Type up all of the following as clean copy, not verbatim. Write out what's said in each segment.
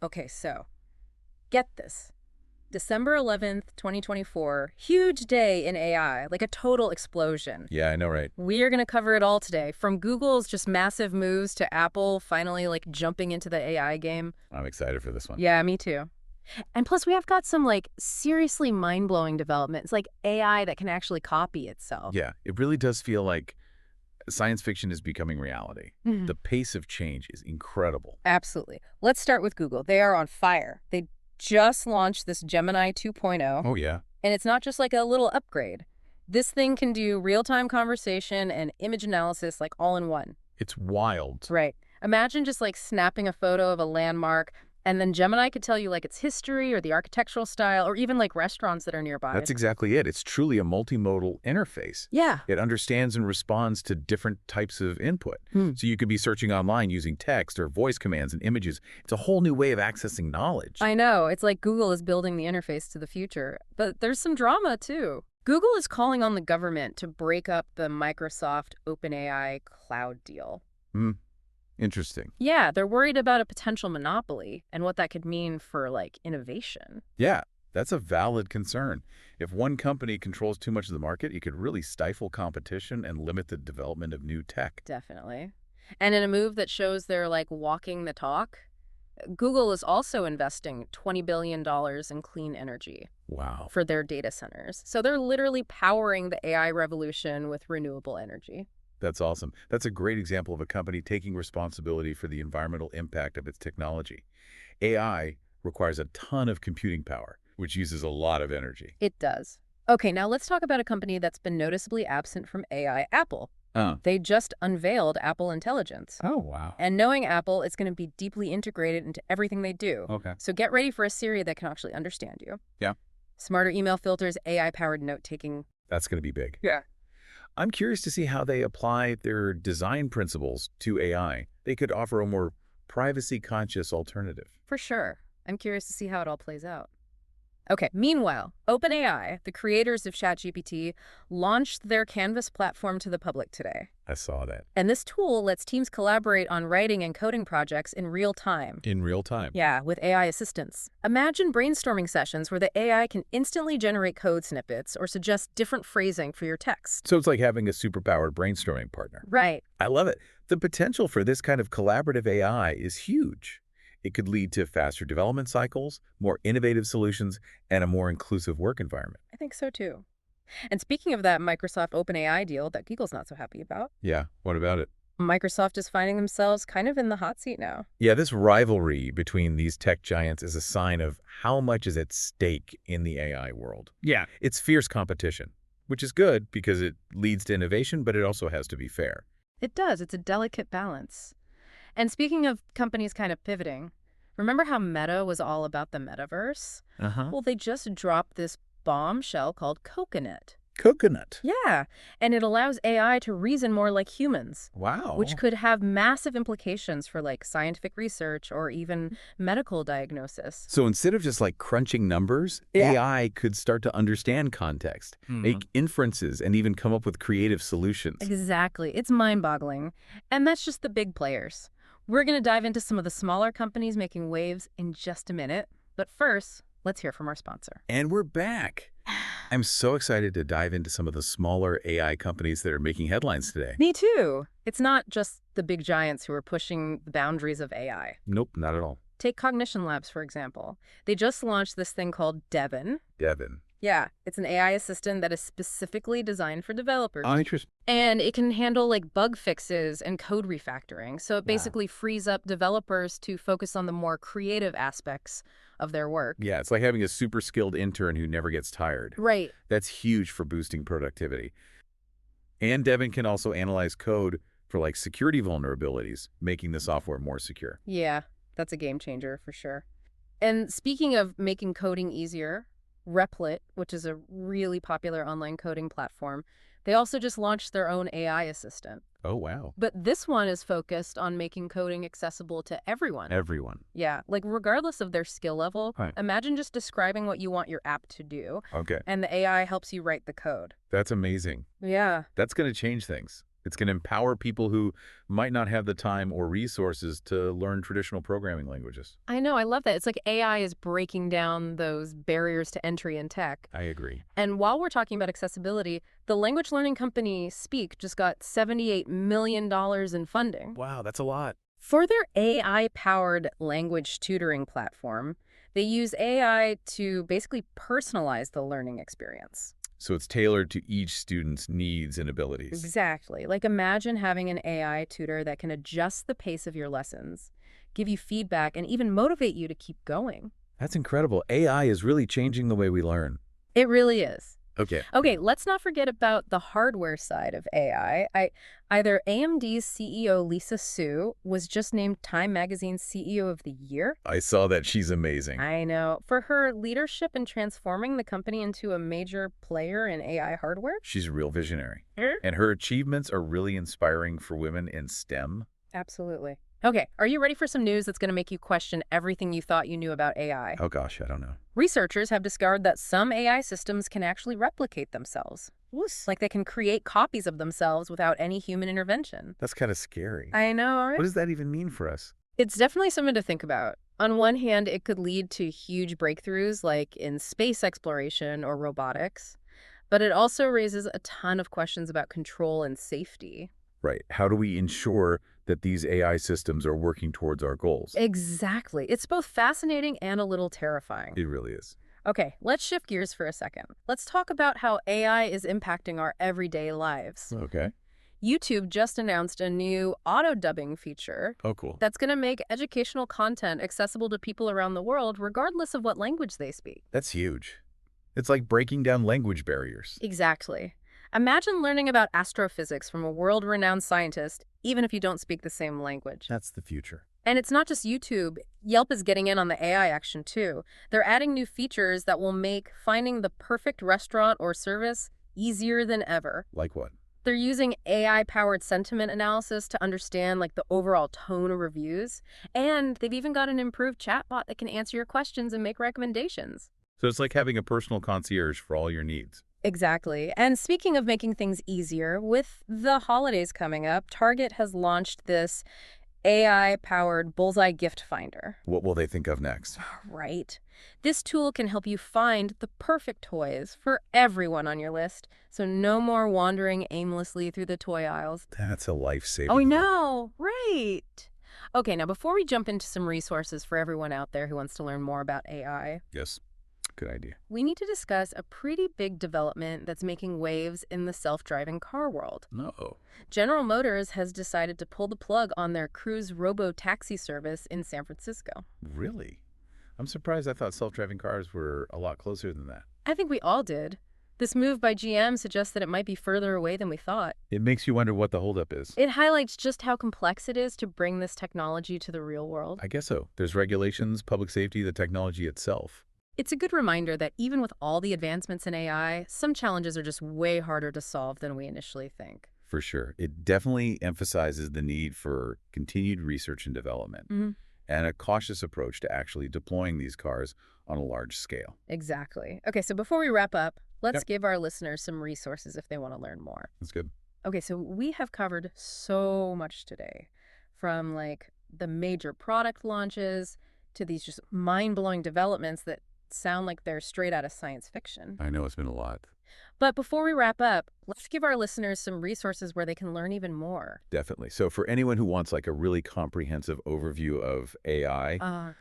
Okay, so get this. December 11th, 2024, huge day in AI, like a total explosion. Yeah, I know, right? We are going to cover it all today, from Google's just massive moves to Apple finally like jumping into the AI game. I'm excited for this one. Yeah, me too. And plus we have got some like seriously mind-blowing developments, like AI that can actually copy itself. Yeah, it really does feel like science fiction is becoming reality. Mhm. The pace of change is incredible. Absolutely. Let's start with Google. They are on fire. They just launched this Gemini 2.0, Oh, yeah. and it's not just like a little upgrade. This thing can do real-time conversation and image analysis like all in one. It's wild. Right. Imagine just like snapping a photo of a landmark, and then Gemini could tell you like its history or the architectural style or even like restaurants that are nearby. That's exactly it. It's truly a multimodal interface. Yeah. It understands and responds to different types of input. Hmm. So you could be searching online using text or voice commands and images. It's a whole new way of accessing knowledge. I know. It's like Google is building the interface to the future. But there's some drama, too. Google is calling on the government to break up the Microsoft-OpenAI cloud deal. Interesting. Yeah, they're worried about a potential monopoly and what that could mean for, like, innovation. Yeah, that's a valid concern. If one company controls too much of the market, it could really stifle competition and limit the development of new tech. Definitely. And in a move that shows they're, like, walking the talk, Google is also investing $20 billion in clean energy Wow. for their data centers. So they're literally powering the AI revolution with renewable energy. That's awesome. That's a great example of a company taking responsibility for the environmental impact of its technology. AI requires a ton of computing power, which uses a lot of energy. It does. Okay, now let's talk about a company that's been noticeably absent from AI, Apple. They just unveiled Apple Intelligence. Oh, wow. And knowing Apple, it's going to be deeply integrated into everything they do. Okay. So get ready for a Siri that can actually understand you. Yeah. Smarter email filters, AI-powered note-taking. That's going to be big. Yeah. I'm curious to see how they apply their design principles to AI. They could offer a more privacy-conscious alternative. For sure. I'm curious to see how it all plays out. Okay, meanwhile, OpenAI, the creators of ChatGPT, launched their Canvas platform to the public today. I saw that. And this tool lets teams collaborate on writing and coding projects in real time. In real time. Yeah, with AI assistance. Imagine brainstorming sessions where the AI can instantly generate code snippets or suggest different phrasing for your text. So it's like having a superpowered brainstorming partner. Right. I love it. The potential for this kind of collaborative AI is huge. It could lead to faster development cycles, more innovative solutions, and a more inclusive work environment. I think so too. And speaking of that Microsoft-OpenAI deal that Google's not so happy about, Yeah, what about it? Microsoft is finding themselves kind of in the hot seat now. Yeah, this rivalry between these tech giants is a sign of how much is at stake in the AI world. Yeah. It's fierce competition, which is good because it leads to innovation, but it also has to be fair. It does. It's a delicate balance. And speaking of companies kind of pivoting, remember how Meta was all about the metaverse? Uh-huh. Well, they just dropped this bombshell called Coconut. Coconut. Yeah, and it allows AI to reason more like humans, Wow. which could have massive implications for like scientific research or even medical diagnosis. So instead of just like crunching numbers, Yeah. AI could start to understand context, make inferences, and even come up with creative solutions. Exactly. It's mind-boggling. And that's just the big players. We're going to dive into some of the smaller companies making waves in just a minute. But first, let's hear from our sponsor. And we're back. I'm so excited to dive into some of the smaller AI companies that are making headlines today. Me too. It's not just the big giants who are pushing the boundaries of AI. Nope, not at all. Take Cognition Labs, for example. They just launched this thing called Devin. Devin. Yeah, it's an AI assistant that is specifically designed for developers. Interesting. And it can handle like bug fixes and code refactoring. So it basically frees up developers to focus on the more creative aspects of their work. Yeah, it's like having a super skilled intern who never gets tired. Right. That's huge for boosting productivity. And Devin can also analyze code for like security vulnerabilities, making the software more secure. Yeah, that's a game changer for sure. And speaking of making coding easier, Replit, which is a really popular online coding platform, they also just launched their own AI assistant. Oh, wow. But this one is focused on making coding accessible to everyone. Everyone. Yeah, like regardless of their skill level, Right. imagine just describing what you want your app to do, Okay. and the AI helps you write the code. That's amazing. Yeah. That's going to change things. It's going to empower people who might not have the time or resources to learn traditional programming languages. I know, I love that. It's like AI is breaking down those barriers to entry in tech. I agree. And while we're talking about accessibility, the language learning company Speak just got $78 million in funding. Wow, that's a lot. For their AI-powered language tutoring platform, they use AI to basically personalize the learning experience. So it's tailored to each student's needs and abilities. Exactly. Like imagine having an AI tutor that can adjust the pace of your lessons, give you feedback, and even motivate you to keep going. That's incredible. AI is really changing the way we learn. It really is. Okay. Okay, let's not forget about the hardware side of AI. Either AMD's CEO Lisa Su was just named Time Magazine's CEO of the Year. I saw that. She's amazing. I know. For her leadership in transforming the company into a major player in AI hardware. She's a real visionary. And her achievements are really inspiring for women in STEM. Absolutely. Okay, are you ready for some news that's going to make you question everything you thought you knew about AI? Oh gosh, I don't know. Researchers have discovered that some AI systems can actually replicate themselves. Like they can create copies of themselves without any human intervention. That's kind of scary. I know, right? What does that even mean for us? It's definitely something to think about. On one hand, it could lead to huge breakthroughs like in space exploration or robotics, but it also raises a ton of questions about control and safety. Right. How do we ensure that these AI systems are working towards our goals? Exactly. It's both fascinating and a little terrifying. It really is. Okay, let's shift gears for a second. Let's talk about how AI is impacting our everyday lives. Okay. YouTube just announced a new auto-dubbing feature Oh, cool. that's going to make educational content accessible to people around the world, regardless of what language they speak. That's huge. It's like breaking down language barriers. Exactly. Imagine learning about astrophysics from a world-renowned scientist, even if you don't speak the same language. That's the future. And it's not just YouTube. Yelp is getting in on the AI action, too. They're adding new features that will make finding the perfect restaurant or service easier than ever. Like what? They're using AI-powered sentiment analysis to understand the overall tone of reviews. And they've even got an improved chatbot that can answer your questions and make recommendations. So it's like having a personal concierge for all your needs. Exactly. And speaking of making things easier, with the holidays coming up, Target has launched this AI-powered Bullseye gift finder. What will they think of next? Right. This tool can help you find the perfect toys for everyone on your list, so no more wandering aimlessly through the toy aisles. That's a life-saving. Oh, no. Right. Okay, now before we jump into some resources for everyone out there who wants to learn more about AI, Yes. Good idea. we need to discuss a pretty big development that's making waves in the self-driving car world. No. General Motors has decided to pull the plug on their Cruise Robotaxi service in San Francisco. Really? I'm surprised. I thought self-driving cars were a lot closer than that. I think we all did. This move by GM suggests that it might be further away than we thought. It makes you wonder what the holdup is. It highlights just how complex it is to bring this technology to the real world. I guess so. There's regulations, public safety, the technology itself. It's a good reminder that even with all the advancements in AI, some challenges are just way harder to solve than we initially think. For sure. It definitely emphasizes the need for continued research and development and a cautious approach to actually deploying these cars on a large scale. Exactly. Okay, so before we wrap up, let's Yep. give our listeners some resources if they want to learn more. That's good. Okay, so we have covered so much today, from the major product launches to these just mind-blowing developments that sound like they're straight out of science fiction. I know it's been a lot. But before we wrap up, let's give our listeners some resources where they can learn even more. Definitely. So for anyone who wants a really comprehensive overview of AI,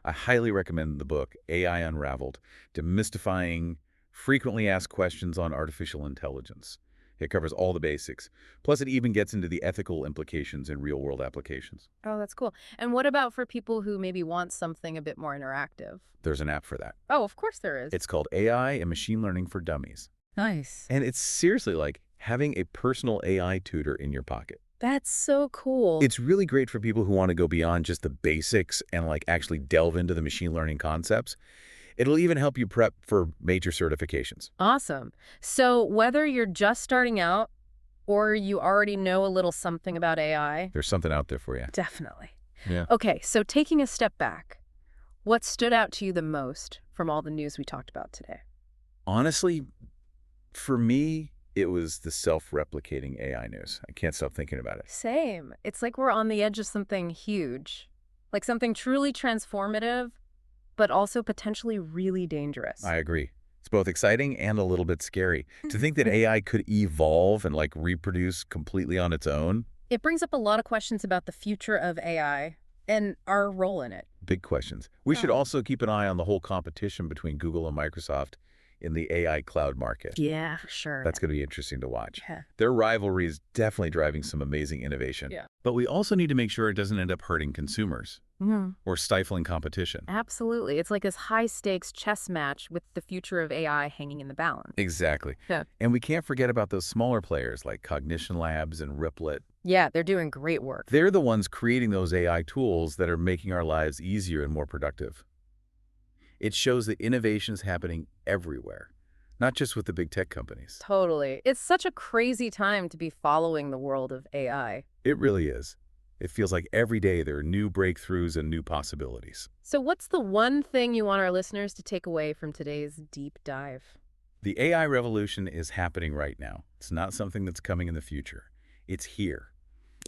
I highly recommend the book AI Unraveled, Demystifying Frequently Asked Questions on Artificial Intelligence. It covers all the basics. Plus, it even gets into the ethical implications in real-world applications. Oh, that's cool. And what about for people who maybe want something a bit more interactive? There's an app for that. Oh, of course there is. It's called AI and Machine Learning for Dummies. Nice. And it's seriously like having a personal AI tutor in your pocket. That's so cool. It's really great for people who want to go beyond just the basics and actually delve into the machine learning concepts. It'll even help you prep for major certifications. Awesome. So whether you're just starting out or you already know a little something about AI, There's something out there for you. definitely. Yeah. Okay, so taking a step back, what stood out to you the most from all the news we talked about today? Honestly, for me, It was the self-replicating AI news. I can't stop thinking about it. Same. It's like we're on the edge of something huge, like something truly transformative, but also potentially really dangerous. I agree. It's both exciting and a little bit scary. To think that AI could evolve and like reproduce completely on its own, It brings up a lot of questions about the future of AI and our role in it. big questions. We should Oh. also keep an eye on the whole competition between Google and Microsoft in the AI cloud market. Yeah, for sure. That's going to be interesting to watch. Yeah. Their rivalry is definitely driving some amazing innovation. Yeah. But we also need to make sure it doesn't end up hurting consumers Mhm. or stifling competition. Absolutely. It's like this high-stakes chess match with the future of AI hanging in the balance. Exactly. Yeah. And we can't forget about those smaller players like Cognition Labs and Replit. Yeah, they're doing great work. They're the ones creating those AI tools that are making our lives easier and more productive. It shows that innovation's happening everywhere, not just with the big tech companies. Totally. It's such a crazy time to be following the world of AI. It really is. It feels like every day there are new breakthroughs and new possibilities. So what's the one thing you want our listeners to take away from today's deep dive? The AI revolution is happening right now. It's not something that's coming in the future. It's here,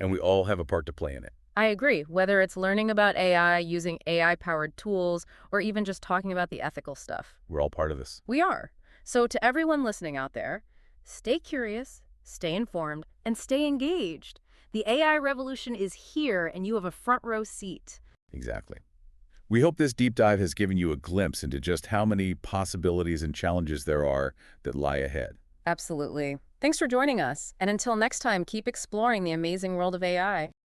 and we all have a part to play in it. I agree. Whether it's learning about AI, using AI-powered tools, or even just talking about the ethical stuff. We're all part of this. We are. So to everyone listening out there, stay curious, stay informed, and stay engaged. The AI revolution is here, and you have a front row seat. Exactly. We hope this deep dive has given you a glimpse into just how many possibilities and challenges there are that lie ahead. Absolutely. Thanks for joining us. And until next time, keep exploring the amazing world of AI.